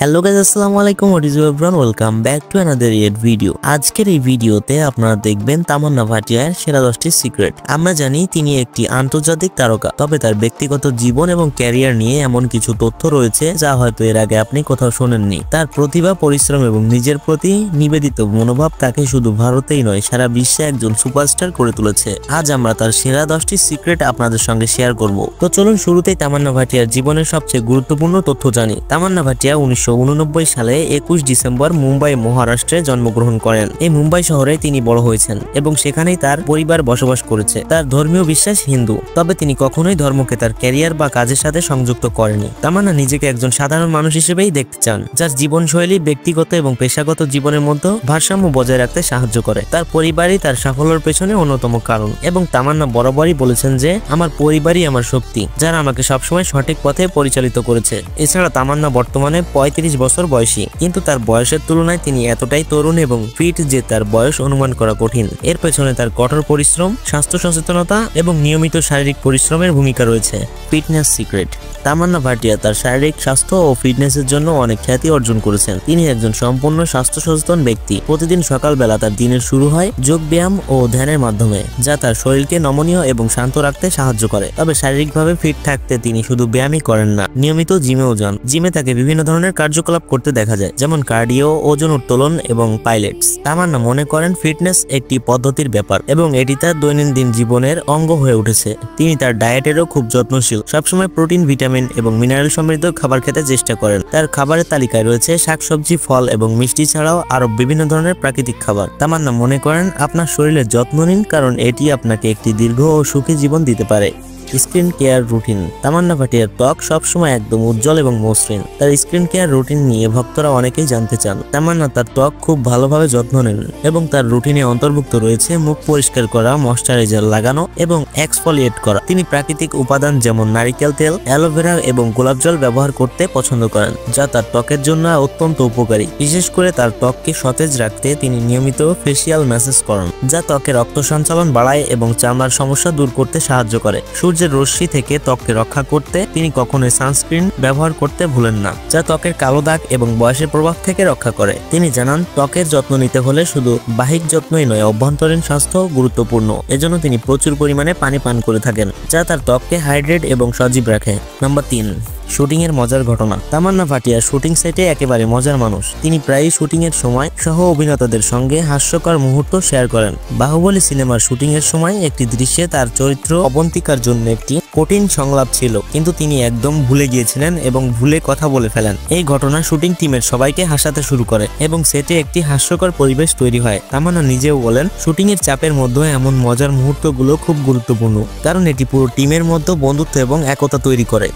Hello guys, আসসালামু আলাইকুম। What is everyone, welcome back to another yet video. আজকের এই ভিডিওতে আপনারা দেখবেন তামান্না ভাটিয়ার সেরা 10টি সিক্রেট। আমরা জানি তিনি একটি আন্তর্জাতিক তারকা, তবে তার ব্যক্তিগত জীবন এবং ক্যারিয়ার নিয়ে এমন কিছু তথ্য রয়েছে যা হয়তো এর আগে আপনি কোথাও শোনেননি। তার প্রতিভা, পরিশ্রম এবং নিজের প্রতি নিবেদিত মনোভাব তাকে শুধু ভারতেই নয়, সারা বিশ্বে একজন সুপারস্টার করে তুলেছে। আজ আমরা তার সেরা 10টি সিক্রেট আপনাদের সঙ্গে শেয়ার করব। তো চলুন শুরুতেই তামান্না ভাটিয়ার জীবনের সবচেয়ে গুরুত্বপূর্ণ তথ্য জানি। তামান্না ভাটিয়া 1989 সালে 21 ডিসেম্বর মুম্বাই, মহারাষ্ট্রে জন্মগ্রহণ করেন। এই মুম্বাই শহরে তিনি বড় হয়েছেন এবং সেখানেই তার পরিবার বসবাস করেছে। তার ধর্মীয় বিশ্বাস হিন্দু, তবে তিনি কখনোই ধর্মকে তার ক্যারিয়ার বা কাজের সাথে সংযুক্ত করেনি। তামান্না নিজেকে একজন সাধারণ মানুষ হিসেবেই দেখতে চান, যার জীবনশৈলী ব্যক্তিগত এবং পেশাগত জীবনের মধ্যে ভারসাম্য বজায় রাখতে সাহায্য করে। তার পরিবারই তার সাফল্যের পেছনে অন্যতম কারণ এবং তামান্না বরাবরই বলেছেন যে আমার পরিবারই আমার শক্তি, যারা আমাকে সবসময় সঠিক পথে পরিচালিত করেছে। এছাড়া তামান্না বর্তমানে 35 বছর বয়সী, কিন্তু তার বয়সের তুলনায় তিনি এতটাই তরুণ এবং ফিট যে তার বয়স অনুমান করা কঠিন। এর পেছনে তার কঠোর পরিশ্রম, স্বাস্থ্য সচেতনতা এবং নিয়মিত শারীরিক পরিশ্রমের ভূমিকা রয়েছে। Fitness secret. তামান্না ভাটিয়া তার শারীরিক স্বাস্থ্য ও ফিটনেসের জন্য অনেক খ্যাতি অর্জন করেছেন। তিনি একজন সম্পূর্ণ স্বাস্থ্য সচেতন ব্যক্তি। প্রতিদিন সকালবেলা তার দিনের শুরু হয় যোগ ব্যায়াম ও ধ্যানের মাধ্যমে, যা তার শরীরকে নমনীয় এবং শান্ত রাখতে সাহায্য করে। তবে শারীরিকভাবে ফিট থাকতে তিনি শুধু ব্যায়ামই করেন না, নিয়মিত জিমেও যান। জিমে তাকে বিভিন্ন ধরনের কার্যকলাপ করতে দেখা যায়, যেমন কার্ডিও, ওজন উত্তোলন এবং পাইলেটস। তামান্না মনে করেন ফিটনেস একটি পদ্ধতির ব্যাপার এবং এটি তার দৈনন্দিন জীবনের অঙ্গ হয়ে উঠেছে। তিনি তার ডায়েটেরও খুব যত্নশীল, সবসময় প্রোটিন, ভিটামিন এবং মিনারেল সমৃদ্ধ খাবার খেতে চেষ্টা করেন। তার খাবারের তালিকায় রয়েছে শাকসবজি, ফল এবং মিষ্টি ছাড়াও আরো বিভিন্ন ধরনের প্রাকৃতিক খাবার। তামান্না মনে করেন আপনার শরীরের যত্ন নিন, কারণ এটি আপনাকে একটি দীর্ঘ ও সুখী জীবন দিতে পারে। Skin care routine. তামান্না ভাটিয়ার ত্বক সবসময় একদম উজ্জ্বল এবং মসৃণ। তার স্কিন কেয়ার রুটিন নিয়ে ভক্তরা অনেকেই জানতে চান। তামান্না তার ত্বক খুব ভালোভাবে যত্ন নেন এবং তার রুটিনে অন্তর্ভুক্ত রয়েছে মুখ পরিষ্কার করা, ময়শ্চারাইজার লাগানো এবং এক্সফোলিয়েট করা। তিনি প্রাকৃতিক উপাদান যেমন নারিকেল তেল, অ্যালোভেরা এবং গোলাপ জল ব্যবহার করতে পছন্দ করেন, যা তার ত্বকের জন্য অত্যন্ত উপকারী। বিশেষ করে তার ত্বককে সতেজ রাখতে তিনি নিয়মিত ফেসিয়াল ম্যাসেজ করেন, যা ত্বকে রক্ত সঞ্চালন বাড়ায় এবং চামড়ার সমস্যা দূর করতে সাহায্য করে। সূর্যের রশ্মি থেকে ত্বককে রক্ষা করতে তিনি কখনোই সানস্ক্রিন ব্যবহার করতে ভুলেন না, যা ত্বকের কালো দাগ এবং বয়সের প্রভাব থেকে রক্ষা করে। তিনি জানান ত্বকের যত্ন নিতে হলে শুধু বাহ্যিক যত্নই নয়, অভ্যন্তরীণ স্বাস্থ্য গুরুত্বপূর্ণ। এজন্য তিনি প্রচুর পরিমাণে পানি পান করে থাকেন, যা তার ত্বককে হাইড্রেট এবং সজীব রাখে। নাম্বার 3, শুটিং এর মজার ঘটনা। তামান্না ভাটিয়া শুটিং সেটে একেবারে মজার মানুষ। তিনি প্রায়ই শুটিং এর সময় সহ অভিনেতাদের সঙ্গে হাস্যকর মুহূর্ত শেয়ার করেন। বাহুবলী সিনেমার শুটিং এর সময় একটি দৃশ্যে তার চরিত্র অবন্তিকার জন্য একটি কঠিন সংলাপ ছিল, কিন্তু তিনি একদম ভুলে গিয়েছিলেন এবং ভুলে কথা বলে ফেলেন। এই ঘটনা শুটিং টিমের সবাইকে হাসাতে শুরু করে এবং সেটে একটি হাস্যকর পরিবেশ তৈরি হয়। তামান্না নিজেও বলেন শুটিং এর চাপের মধ্যে এমন মজার মুহূর্তগুলো খুব গুরুত্বপূর্ণ, কারণ এটি পুরো টিমের মধ্যে বন্ধুত্ব এবং একতা তৈরি করে।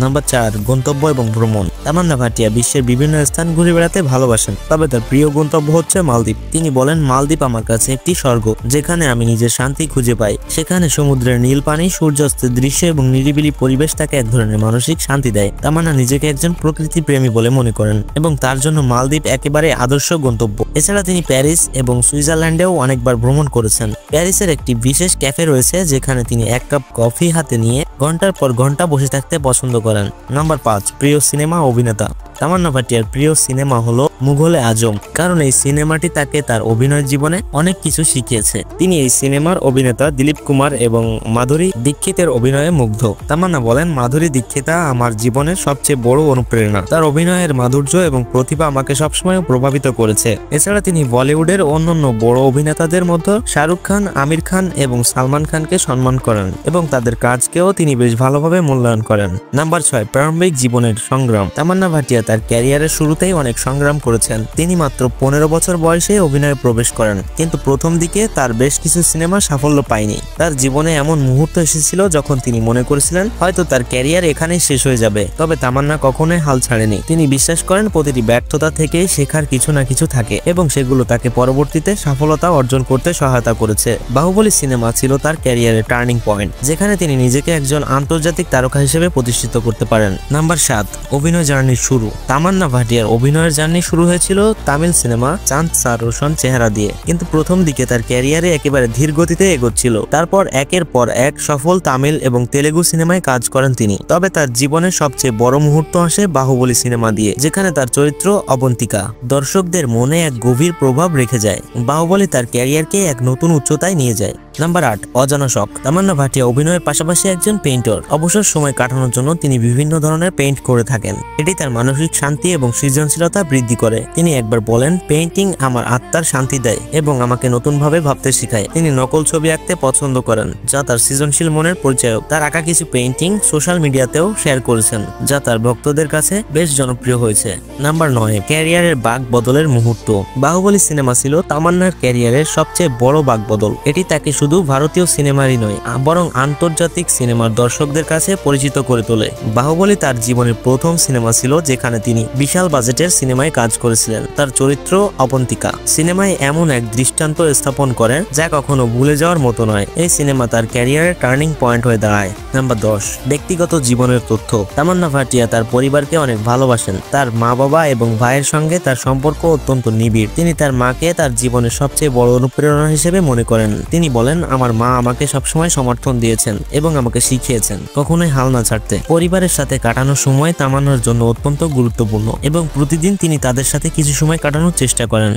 নাম্বার 4, গন্তব্য এবং ভ্রমণ। তামান্না ভাটিয়া বিশ্বের বিভিন্ন স্থান ঘুরে বেড়াতে ভালোবাসেন, তবে তার প্রিয় গন্তব্য হচ্ছে মালদ্বীপ। তিনি বলেন মালদ্বীপ আমার কাছে একটি স্বর্গ, যেখানে আমি নিজের শান্তি খুঁজে পাই। সেখানে সমুদ্রের নীল পানি, সূর্যাস্তের দৃশ্য এবং নিরিবিলি পরিবেশ তাকে এক ধরনের মানসিক শান্তি দেয়। তামান্না নিজেকে একজন প্রকৃতি প্রেমী বলে মনে করেন এবং তার জন্য মালদ্বীপ একেবারে আদর্শ গন্তব্য। এছাড়া তিনি প্যারিস এবং সুইজারল্যান্ডেও অনেকবার ভ্রমণ করেছেন। প্যারিসের একটি বিশেষ ক্যাফে রয়েছে যেখানে তিনি এক কাপ কফি হাতে নিয়ে ঘন্টার পর ঘন্টা বসে থাকতে পছন্দ করেন। নাম্বার 5, প্রিয় সিনেমা অভিনেতা। তামান্না ভাটিয়ার প্রিয় সিনেমা হলো মুঘল এ আজম, কারণ এই সিনেমাটি তাকে তার অভিনয় জীবনে অনেক কিছু শিখিয়েছে। তিনি এই সিনেমার অভিনেতা দিলীপ কুমার এবং মাধুরী দীক্ষিতের অভিনয়ে মুগ্ধ। তামান্না বলেন মাধুরী দীক্ষিতা আমার জীবনের সবচেয়ে বড় অনুপ্রেরণা। তার অভিনয়ের মাধুর্য এবং প্রতিভা আমাকে সবসময় প্রভাবিত করেছে। এছাড়া তিনি বলিউডের অন্যান্য বড় অভিনেতাদের মধ্যে শাহরুখ খান, আমির খান এবং সালমান খানকে সম্মান করেন এবং তাদের কাজকেও তিনি বেশ ভালোভাবে মূল্যায়ন করেন। নাম্বার 6, প্রারম্ভিক জীবনের সংগ্রাম। তামান্না ভাটিয়া তার ক্যারিয়ারের শুরুতেই অনেক সংগ্রাম করেছেন। তিনি মাত্র 15 বছর বয়সে অভিনয়ে প্রবেশ করেন, কিন্তু প্রথম দিকে তার বেশ কিছু সিনেমা সাফল্য পায়নি। তার জীবনে এমন মুহূর্ত এসেছিল যখন তিনি মনে করেছিলেন হয়তো তার ক্যারিয়ার এখানেই শেষ হয়ে যাবে, তবে তামান্না কখনোই হাল ছাড়েনি। তিনি বিশ্বাস করেন প্রতিটি ব্যর্থতা থেকে শেখার কিছু না কিছু থাকে এবং সেগুলো তাকে পরবর্তীতে সফলতা অর্জন করতে সহায়তা করেছে। বাহুবলী সিনেমা ছিল তার ক্যারিয়ারের টার্নিং পয়েন্ট, যেখানে তিনি নিজেকে একজন আন্তর্জাতিক তারকা হিসেবে প্রতিষ্ঠিত করতে পারেন। নাম্বার 7, অভিনয় জার্নির শুরু। তামান্না ভাটিয়ার অভিনয়ের জার্নি শুরু হয়েছিল তামিল সিনেমা চাঁদ সা রোশন চেহারা দিয়ে, কিন্তু প্রথম দিকে তার ক্যারিয়ারে একেবারে ধীর গতিতে এগোচ্ছিল। তারপর একের পর এক সফল তামিল এবং তেলেগু সিনেমায় কাজ করেন তিনি। তবে তার জীবনের সবচেয়ে বড় মুহূর্ত আসে বাহুবলী সিনেমা দিয়ে, যেখানে তার চরিত্র অবন্তিকা দর্শকদের মনে এক গভীর প্রভাব রেখে যায়। বাহুবলী তার ক্যারিয়ারকে এক নতুন উচ্চতায় নিয়ে যায়। নাম্বার 8, অজানা শখ। তামান্না ভাটিয়া অভিনয়ের পাশাপাশি একজন পেইন্টার। অবসর সময় কাটানোর জন্য তিনি বিভিন্ন ধরনের পেইন্ট করে থাকেন। এটি তার মানসিক শান্তি এবং সৃজনশীলতা বৃদ্ধি করে। তিনি একবার বলেন, পেইন্টিং আমার আত্মার শান্তি দেয় এবং আমাকে নতুনভাবে ভাবতে শেখায়। তিনি নকল ছবি আঁকতে পছন্দ করেন, যা তার সৃজনশীল মনের পরিচয়ক। তার আঁকা কিছু পেইন্টিং সোশ্যাল মিডিয়াতেও শেয়ার করেছেন, যা তার ভক্তদের কাছে বেশ জনপ্রিয় হয়েছে। নাম্বার 9, ক্যারিয়ারের বাঁক বদলের মুহূর্ত। বাহুবলী সিনেমা ছিল তামান্নার ক্যারিয়ারের সবচেয়ে বড় বাঁক বদল। এটি তাকে শুধু ভারতীয় সিনেমারই নয়, বরং আন্তর্জাতিক সিনেমার দর্শকদের কাছে পরিচিত করে তোলে। বাহুবলী তার জীবনের প্রথম সিনেমা ছিল যেখানে তিনি বিশাল বাজেটের সিনেমায় কাজ করেছিলেন। তার চরিত্র অবন্তিকা সিনেমায় এমন এক দৃষ্টান্ত স্থাপন করেন যা কখনো ভুলে যাওয়ার মতো নয়। এই সিনেমা তার ক্যারিয়ারের টার্নিং পয়েন্ট হয়ে দাঁড়ায়। নাম্বার 10, ব্যক্তিগত জীবনের তথ্য। তামান্না ভাটিয়া তার পরিবারকে অনেক ভালোবাসেন। তার মা বাবা এবং ভাইয়ের সঙ্গে তার সম্পর্ক অত্যন্ত নিবিড়। তিনি তার মাকে তার জীবনের সবচেয়ে বড় অনুপ্রেরণা হিসেবে মনে করেন। তিনি বলেন, আমার মা আমাকে সবসময় সমর্থন দিয়েছেন এবং আমাকে শিখিয়েছেন কখনোই হাল না ছাড়তে। পরিবারের সাথে কাটানোর সময় তামান্নার জন্য অত্যন্ত গুরুত্বপূর্ণ এবং প্রতিদিন তিনি তাদের সাথে কিছু সময় কাটানোর চেষ্টা করেন।